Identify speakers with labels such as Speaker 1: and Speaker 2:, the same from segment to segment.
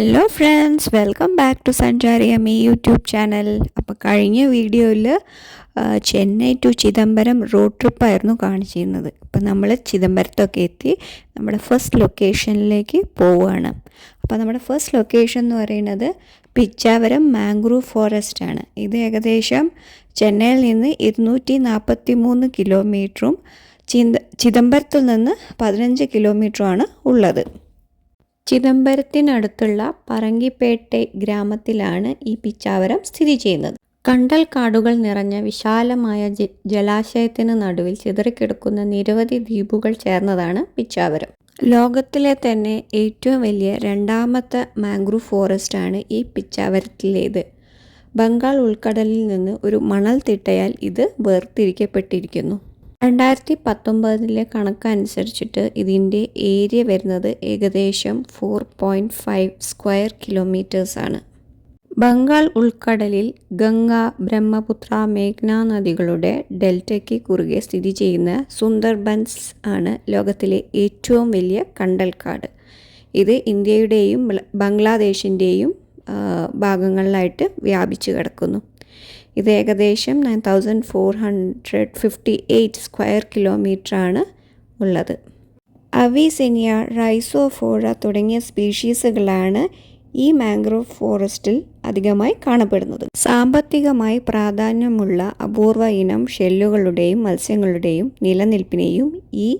Speaker 1: Hello friends, welcome back to Sanchari Ammi YouTube channel. അപ്പോൾ കഴിഞ്ഞ വീഡിയോയിൽ ചെന്നൈ ടു ചിദംബരം റോഡ് ട്രിപ്പായിരുന്നു കാണിച്ചിരുന്നത്. അപ്പോൾ നമ്മൾ ചിദംബരത്തൊക്കെ എത്തി നമ്മുടെ ഫസ്റ്റ് ലൊക്കേഷനിലേക്ക് പോവുകയാണ്. അപ്പോൾ നമ്മുടെ ഫസ്റ്റ് ലൊക്കേഷൻ എന്ന് പറയുന്നത് പിച്ചാവരം മാംഗ്രൂവ് ഫോറസ്റ്റ് ആണ്. ഇത് ഏകദേശം ചെന്നൈയിൽ നിന്ന് 243 കിലോമീറ്ററും ചിദംബരത്തിൽ നിന്ന് 15 കിലോമീറ്ററുമാണ് ഉള്ളത്. ചിദംബരത്തിനടുത്തുള്ള പറങ്കിപ്പേട്ടെ ഗ്രാമത്തിലാണ് ഈ പിച്ചാവരം സ്ഥിതി ചെയ്യുന്നത്. കണ്ടൽ കാടുകൾ നിറഞ്ഞ വിശാലമായ ജലാശയത്തിന് നടുവിൽ ചിതറിക്കിടക്കുന്ന നിരവധി ദ്വീപുകൾ ചേർന്നതാണ് പിച്ചാവരം. ലോകത്തിലെ തന്നെ ഏറ്റവും വലിയ രണ്ടാമത്തെ മാംഗ്രൂവ് ഫോറസ്റ്റ് ആണ് ഈ പിച്ചാവരത്തിലേത്. ബംഗാൾ ഉൾക്കടലിൽ നിന്ന് ഒരു മണൽ തിട്ടയാൽ ഇത് വേർതിരിക്കപ്പെട്ടിരിക്കുന്നു. 2019 കണക്കനുസരിച്ചിട്ട് ഇതിൻ്റെ ഏരിയ വരുന്നത് ഏകദേശം 4.5 സ്ക്വയർ കിലോമീറ്റേഴ്സാണ്. ബംഗാൾ ഉൾക്കടലിൽ ഗംഗ, ബ്രഹ്മപുത്ര, മേഘ്ന നദികളുടെ ഡെൽറ്റയ്ക്ക് കുറുകെ സ്ഥിതി ചെയ്യുന്ന സുന്ദർബൻസ് ആണ് ലോകത്തിലെ ഏറ്റവും വലിയ കണ്ടൽക്കാട്. ഇത് ഇന്ത്യയുടെയും ബംഗ്ലാദേശിൻ്റെയും ഭാഗങ്ങളിലായിട്ട് വ്യാപിച്ചു കിടക്കുന്നു. ഇത് ഏകദേശം 9458 സ്ക്വയർ കിലോമീറ്ററാണ് ഉള്ളത്. അവീസെനിയ, റൈസോഫോറ തുടങ്ങിയ സ്പീഷീസുകളാണ് ഈ മാംഗ്രൂവ് ഫോറസ്റ്റിൽ അധികമായി കാണപ്പെടുന്നത്. സാമ്പത്തികമായി പ്രാധാന്യമുള്ള അപൂർവ ഇനം ഷെല്ലുകളുടെയും മത്സ്യങ്ങളുടെയും നിലനിൽപ്പിനെയും ഈ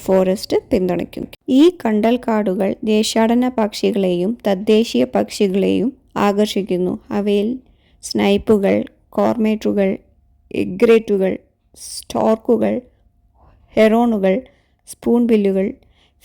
Speaker 1: ഫോറസ്റ്റ് പിന്തുണയ്ക്കുന്നു. ഈ കണ്ടൽക്കാടുകൾ ദേശാടന പക്ഷികളെയും തദ്ദേശീയ പക്ഷികളെയും ആകർഷിക്കുന്നു. അവയിൽ സ്നൈപ്പുകൾ, കോർമേറ്റുകൾ, എഗ്രേറ്റുകൾ, സ്റ്റോർക്കുകൾ, ഹെറോണുകൾ, സ്പൂൺബില്ലുകൾ,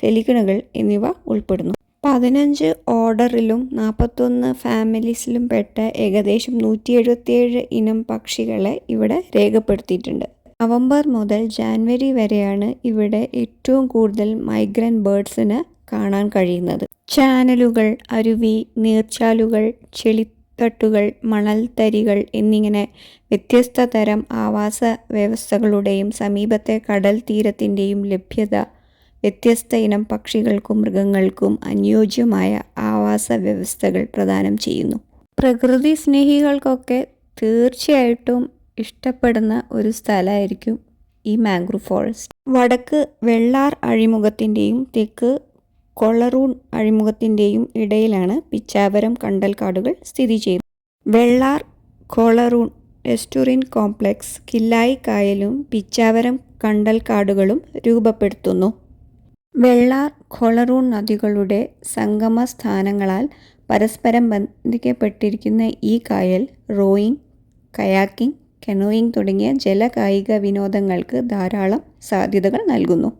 Speaker 1: ഫെലിക്കണുകൾ എന്നിവ ഉൾപ്പെടുന്നു. 15 ഓർഡറിലും 41 ഫാമിലീസിലും പെട്ട ഏകദേശം 177 ഇനം പക്ഷികളെ ഇവിടെ രേഖപ്പെടുത്തിയിട്ടുണ്ട്. നവംബർ മുതൽ ജാനുവരി വരെയാണ് ഇവിടെ ഏറ്റവും കൂടുതൽ മൈഗ്രൻ്റ് ബേർഡ്സിന് കാണാൻ കഴിയുന്നത്. ചാനലുകൾ, അരുവി, നീർച്ചാലുകൾ, ചെളിത്തട്ടുകൾ, മണൽത്തരികൾ എന്നിങ്ങനെ വ്യത്യസ്ത തരം ആവാസ വ്യവസ്ഥകളുടെയും സമീപത്തെ കടൽ തീരത്തിൻ്റെയും ലഭ്യത വ്യത്യസ്ത ഇനം പക്ഷികൾക്കും മൃഗങ്ങൾക്കും അനുയോജ്യമായ ആവാസ വ്യവസ്ഥകൾ പ്രദാനം ചെയ്യുന്നു. പ്രകൃതി സ്നേഹികൾക്കൊക്കെ തീർച്ചയായിട്ടും ഇഷ്ടപ്പെടുന്ന ഒരു സ്ഥലമായിരിക്കും ഈ മാംഗ്രൂവ് ഫോറസ്റ്റ്. വടക്ക് വെള്ളാർ അഴിമുഖത്തിൻ്റെയും തെക്ക് കൊളറൂൺ അഴിമുഖത്തിൻ്റെയും ഇടയിലാണ് പിച്ചാവരം കണ്ടൽക്കാടുകൾ സ്ഥിതി ചെയ്യുന്നത്. വെള്ളാർ കൊളറൂൺ എസ്റ്റുറിൻ കോംപ്ലക്സ് കില്ലായി കായലും പിച്ചാവരം കണ്ടൽക്കാടുകളും രൂപപ്പെടുത്തുന്നു. വെള്ളാർ കൊളറൂൺ നദികളുടെ സംഗമ സ്ഥാനങ്ങളാൽ പരസ്പരം ബന്ധിക്കപ്പെട്ടിരിക്കുന്ന ഈ കായൽ റോയിങ്, കയാക്കിംഗ്, കനോയിങ് തുടങ്ങിയ ജലകായിക വിനോദങ്ങൾക്ക് ധാരാളം സാധ്യതകൾ നൽകുന്നു.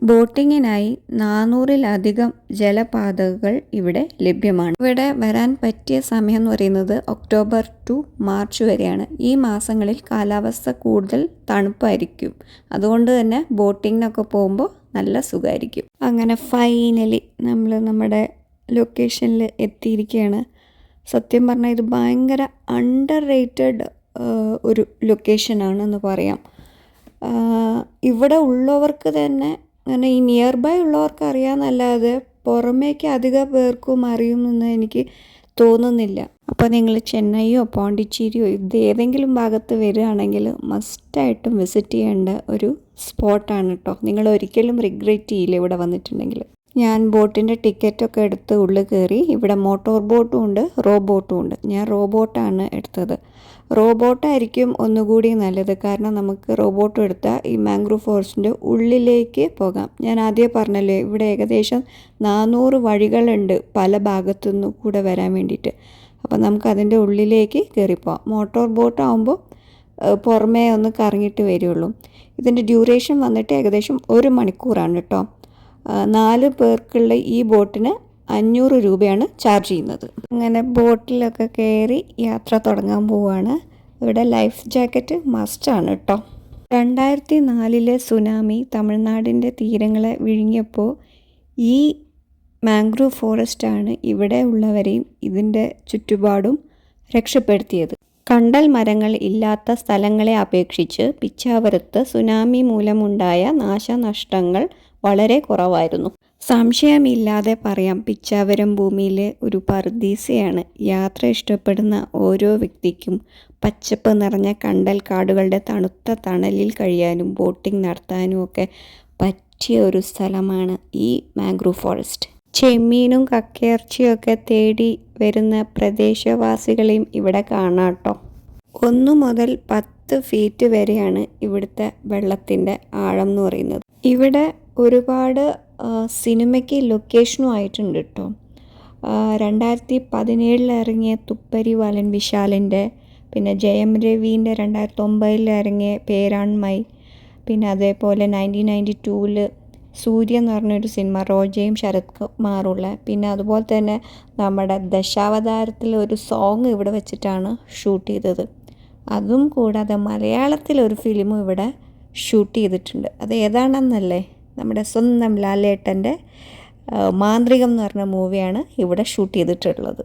Speaker 1: ബോട്ടിങ്ങിനായി 400-ലധികം ജലപാതകൾ ഇവിടെ ലഭ്യമാണ്. ഇവിടെ വരാൻ പറ്റിയ സമയം എന്ന് പറയുന്നത് ഒക്ടോബർ ടു മാർച്ച് വരെയാണ്. ഈ മാസങ്ങളിൽ കാലാവസ്ഥ കൂടുതൽ തണുപ്പായിരിക്കും. അതുകൊണ്ട് തന്നെ ബോട്ടിങ്ങിനൊക്കെ പോകുമ്പോൾ നല്ല സുഖമായിരിക്കും. അങ്ങനെ ഫൈനലി നമ്മൾ നമ്മുടെ ലൊക്കേഷനിൽ എത്തിയിരിക്കുകയാണ്. സത്യം പറഞ്ഞാൽ ഇത് ഭയങ്കര അണ്ടർ റേറ്റഡ് ഒരു ലൊക്കേഷനാണെന്ന് പറയാം. ഇവിടെ ഉള്ളവർക്ക് തന്നെ അങ്ങനെ ഈ നിയർ ബൈ ഉള്ളവർക്ക് അറിയാമെന്നല്ലാതെ പുറമേക്ക് അധിക പേർക്കും അറിയുമെന്ന് എനിക്ക് തോന്നുന്നില്ല. അപ്പോൾ നിങ്ങൾ ചെന്നൈയോ പോണ്ടിച്ചേരിയോ ഇത് ഏതെങ്കിലും ഭാഗത്ത് വരികയാണെങ്കിൽ മസ്റ്റായിട്ടും വിസിറ്റ് ചെയ്യേണ്ട ഒരു സ്പോട്ടാണ് കേട്ടോ. നിങ്ങൾ ഒരിക്കലും റിഗ്രറ്റ് ചെയ്യില്ല ഇവിടെ വന്നിട്ടുണ്ടെങ്കിൽ. ഞാൻ ബോട്ടിൻ്റെ ടിക്കറ്റൊക്കെ എടുത്ത് ഉള്ളിൽ കയറി. ഇവിടെ മോട്ടോർ ബോട്ടും ഉണ്ട്, റോ ബോട്ടും ഉണ്ട്. ഞാൻ റോ ബോട്ടാണ് എടുത്തത്. റോ ബോട്ടായിരിക്കും ഒന്നുകൂടി നല്ലത്. കാരണം നമുക്ക് റോ ബോട്ട് എടുത്താൽ ഈ മാംഗ്രൂവ് ഫോറസ്റ്റിൻ്റെ ഉള്ളിലേക്ക് പോകാം. ഞാൻ ആദ്യം പറഞ്ഞല്ലോ, ഇവിടെ ഏകദേശം 400 വഴികളുണ്ട് പല ഭാഗത്തുനിന്ന് കൂടെ വരാൻ വേണ്ടിയിട്ട്. അപ്പോൾ നമുക്ക് അതിൻ്റെ ഉള്ളിലേക്ക് കയറിപ്പോവാം. മോട്ടോർ ബോട്ട് ആകുമ്പോൾ പുറമേ ഒന്ന് കറങ്ങിയിട്ട് വരുള്ളൂ. ഇതിൻ്റെ ഡ്യൂറേഷൻ വന്നിട്ട് ഏകദേശം 1 മണിക്കൂറാണ് കേട്ടോ. 4 പേർക്കുള്ള ഈ ബോട്ടിന് 500 രൂപയാണ് ചാർജ് ചെയ്യുന്നത്. അങ്ങനെ ബോട്ടിലൊക്കെ കയറി യാത്ര തുടങ്ങാൻ പോവുകയാണ്. ഇവിടെ ലൈഫ് ജാക്കറ്റ് മസ്റ്റാണ് കേട്ടോ. 2004 സുനാമി തമിഴ്നാടിൻ്റെ തീരങ്ങളെ വിഴുങ്ങിയപ്പോൾ ഈ മാംഗ്രൂവ് ഫോറസ്റ്റാണ് ഇവിടെ ഉള്ളവരെയും ഇതിൻ്റെ ചുറ്റുപാടും രക്ഷപ്പെടുത്തിയത്. കണ്ടൽ മരങ്ങൾ ഇല്ലാത്ത സ്ഥലങ്ങളെ അപേക്ഷിച്ച് പിച്ചാവരത്ത് സുനാമി മൂലമുണ്ടായ നാശനഷ്ടങ്ങൾ വളരെ കുറവായിരുന്നു. സംശയമില്ലാതെ പറയാം, പിച്ചാവരം ഭൂമിയിലെ ഒരു പറുദീസയാണ്. യാത്ര ഇഷ്ടപ്പെടുന്ന ഓരോ വ്യക്തിക്കും പച്ചപ്പ് നിറഞ്ഞ കണ്ടൽ കാടുകളുടെ തണുത്ത തണലിൽ കഴിയാനും ബോട്ടിംഗ് നടത്താനും ഒക്കെ പറ്റിയ ഒരു സ്ഥലമാണ് ഈ മാംഗ്രൂവ് ഫോറസ്റ്റ്. ചെമ്മീനും കക്കയിറച്ചിയും ഒക്കെ തേടി വരുന്ന പ്രദേശവാസികളെയും ഇവിടെ കാണാം കേട്ടോ. 1 മുതൽ 10 ഫീറ്റ് വരെയാണ് ഇവിടുത്തെ വെള്ളത്തിൻ്റെ ആഴം എന്ന് പറയുന്നത്. ഇവിടെ ഒരുപാട് സിനിമയ്ക്ക് ലൊക്കേഷനും ആയിട്ടുണ്ട് കേട്ടോ. 2017 ഇറങ്ങിയ തുപ്പരി വലൻ വിശാലിൻ്റെ, പിന്നെ ജയം രവീൻ്റെ 2009 ഇറങ്ങിയ പേരാൺമൈ, പിന്നെ അതേപോലെ 1992 സൂര്യ എന്ന് പറഞ്ഞൊരു സിനിമ റോജയും ശരത് കുമാറുള്ള, പിന്നെ അതുപോലെ തന്നെ നമ്മുടെ ദശാവതാരത്തിൽ ഒരു സോങ് ഇവിടെ വെച്ചിട്ടാണ് ഷൂട്ട് ചെയ്തത്. അതും കൂടാതെ മലയാളത്തിലൊരു ഫിലിമും ഇവിടെ ഷൂട്ട് ചെയ്തിട്ടുണ്ട്. അത് ഏതാണെന്നല്ലേ, നമ്മുടെ സ്വന്തം ലാലേട്ടൻ്റെ മാന്ത്രികം എന്ന് പറഞ്ഞ മൂവിയാണ് ഇവിടെ ഷൂട്ട് ചെയ്തിട്ടുള്ളത്.